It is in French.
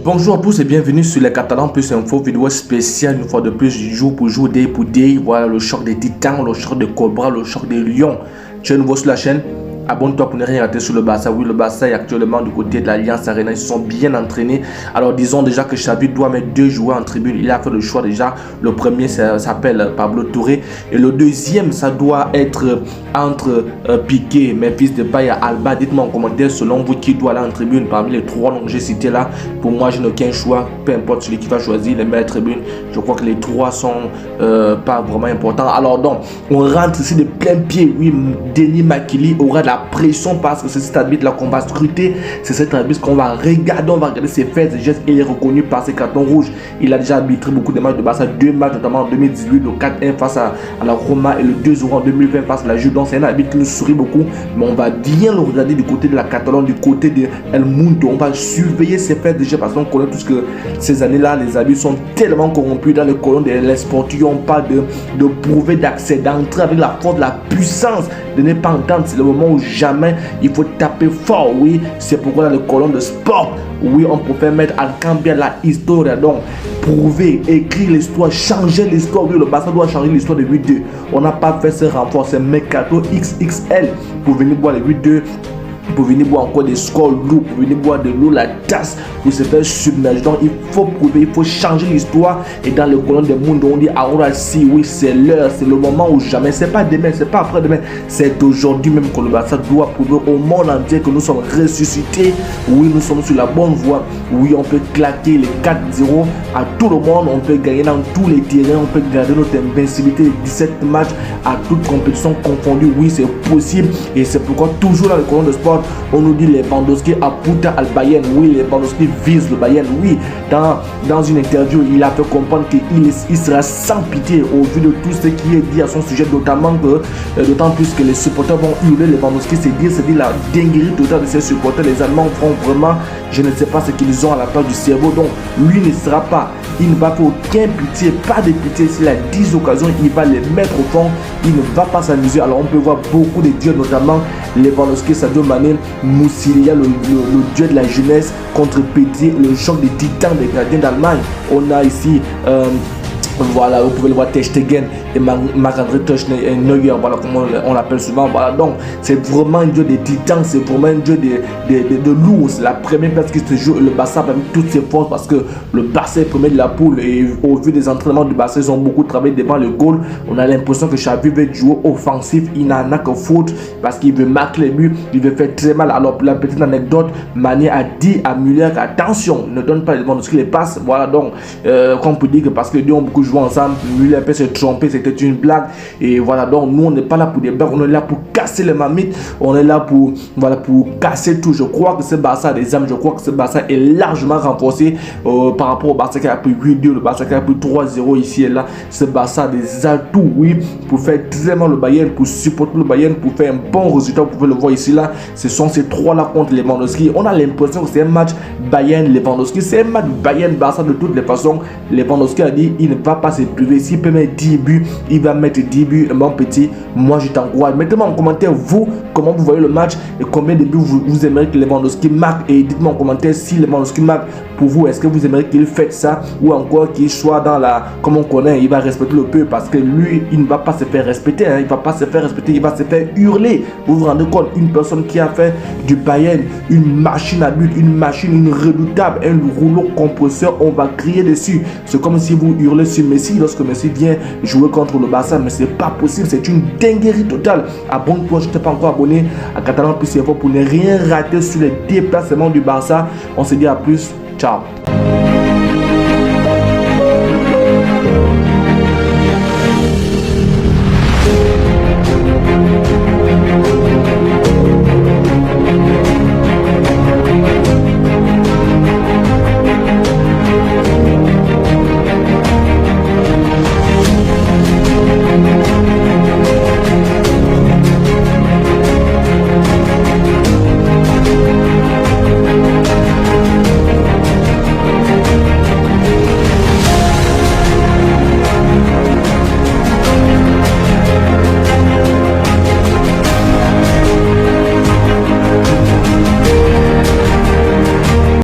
Bonjour à tous et bienvenue sur les Catalans Plus Info, vidéo spéciale une fois de plus, jour pour jour, day pour day. Voilà le choc des titans, le choc des cobras, le choc des lions. Tu es nouveau sur la chaîne? Abonne-toi pour ne rien rater sur le Barça. Oui, le Barça est actuellement du côté de l'Alliance Arena. Ils sont bien entraînés. Alors, disons déjà que Xavi doit mettre deux joueurs en tribune. Il a fait le choix déjà. Le premier s'appelle Pablo Touré. Et le deuxième, ça doit être entre Piqué, Memphis Depay et Alba. Dites-moi en commentaire, selon vous, qui doit aller en tribune parmi les trois noms que j'ai cités là. Pour moi, je n'ai aucun choix. Peu importe celui qui va choisir les meilleures tribunes. Je crois que les trois sont pas vraiment importants. Alors, donc, on rentre ici de plein pied. Oui, Denis Makili aura de la pression parce que c'est cet arbitre là qu'on va scruter, c'est cet arbitre qu'on va regarder ses faits et gestes. Il est reconnu par ses cartons rouges. Il a déjà arbitré beaucoup de matchs de Barça, deux matchs notamment en 2018, le 4-1 face à la Roma et le 2-0 en 2020 face à la Juve. Donc c'est un arbitre qui nous sourit beaucoup, mais on va bien le regarder du côté de la Catalogne, du côté de El Mundo. On va surveiller ses faits de gestes parce qu'on connaît tous que ces années là les arbitres sont tellement corrompus dans le colonne de l'esportif. On parle de prouver, d'accès, d'entrer avec la force, la puissance, de ne pas entendre. C'est le moment où jamais il faut taper fort. Oui, c'est pourquoi dans le colonne de sport, oui, on peut mettre al cambia la historia. Donc prouver, écrire l'histoire, changer l'histoire. Oui, le Barça doit changer l'histoire de 8-2. On n'a pas fait ce renfort, c'est Mercato XXL pour venir boire les 8-2, pour venir boire encore des scores lourds, pour venir boire de l'eau, la tasse, pour se faire submerger. Donc il faut prouver, il faut changer l'histoire. Et dans le colonne de monde, on dit ahora si, oui, c'est l'heure, c'est le moment ou jamais. C'est pas demain, c'est pas après-demain, c'est aujourd'hui même que le Barça doit prouver au monde entier que nous sommes ressuscités. Oui, nous sommes sur la bonne voie. Oui, on peut claquer les 4-0 à tout le monde, on peut gagner dans tous les terrains, on peut garder notre invincibilité de 17 matchs à toute compétition confondue. Oui, c'est possible et c'est pourquoi toujours dans le colonne de sport, on nous dit Lewandowski a Puta al Bayern. Oui, Lewandowski vise le Bayern. Oui, dans une interview, il a fait comprendre qu'il sera sans pitié au vu de tout ce qui est dit à son sujet, d'autant plus que les supporters vont hurler Lewandowski. C'est dire la dinguerie totale de ces supporters. Les Allemands font vraiment, je ne sais pas ce qu'ils ont à la place du cerveau. Donc, lui ne sera pas, il ne va faire aucun pitié, pas de pitié. S'il a 10 occasions, il va les mettre au fond. Il ne va pas s'amuser. Alors, on peut voir beaucoup de dieux, notamment Lewandowski, Sadio Mané, Moussilia, le dieu de la jeunesse contre Pétier, le choc des titans des gardiens d'Allemagne. On a ici voilà, vous pouvez le voir, Ter Stegen et Marc-André Neuer, voilà comment on l'appelle souvent. Voilà, donc c'est vraiment un dieu des titans, c'est vraiment un dieu de lourds. C'est la première place qui se joue. Le Barça a mis toutes ses forces parce que le Barça est premier de la poule et au vu des entraînements du Barça, ils ont beaucoup travaillé devant le goal. On a l'impression que Xavi veut jouer offensif, il n'en a que faute parce qu'il veut marquer les buts, il veut faire très mal. Alors pour la petite anecdote, Mané a dit à Müller attention, ne donne pas les Lewandowski les passes. Voilà, donc qu'on peut dire que parce que nous avons beaucoup joué ensemble, Müller peut se tromper, c'était une blague. Et voilà, donc nous on n'est pas là pour des blagues, on est là pour casser les mamites, on est là pour, voilà, pour casser tout. Je crois que ce Barça a des âmes, je crois que ce Barça est largement renforcé par rapport au Barça qui a pris 8-2, le Barça qui a pris 3-0 ici et là. Ce Barça a des atouts, oui, pour faire très mal le Bayern, pour supporter le Bayern, pour faire un bon résultat. Vous pouvez le voir ici là, ce sont ces trois là contre Lewandowski. On a l'impression que c'est un match Bayern-Lewandowski, c'est un match Bayern-Barça de toutes les façons. Lewandowski a dit il ne va pas se priver, s'il peut mettre 10 buts, il va mettre 10 buts. Mon petit, moi je t'encourage. Mettez-moi en commentaire vous, comment vous voyez le match et combien de buts vous aimeriez que Lewandowski marque. Et dites-moi en commentaire si Lewandowski marque pour vous, est-ce que vous aimeriez qu'il fasse ça ou encore qu'il soit dans la, comme on connaît, il va respecter le peu parce que lui, il ne va pas se faire respecter, hein. Il ne va pas se faire respecter, il va se faire hurler. Vous vous rendez compte, une personne qui a fait du Bayern une machine à but, une machine, une redoutable, un rouleau compresseur, on va crier dessus. C'est comme si vous hurlez sur Messi lorsque Messi vient jouer contre le Barça, mais c'est pas possible, c'est une dinguerie totale. Abonne-toi, je ne t'ai pas encore abonné à Catalan Plus Info pour ne rien rater sur les déplacements du Barça. On se dit à plus, ciao.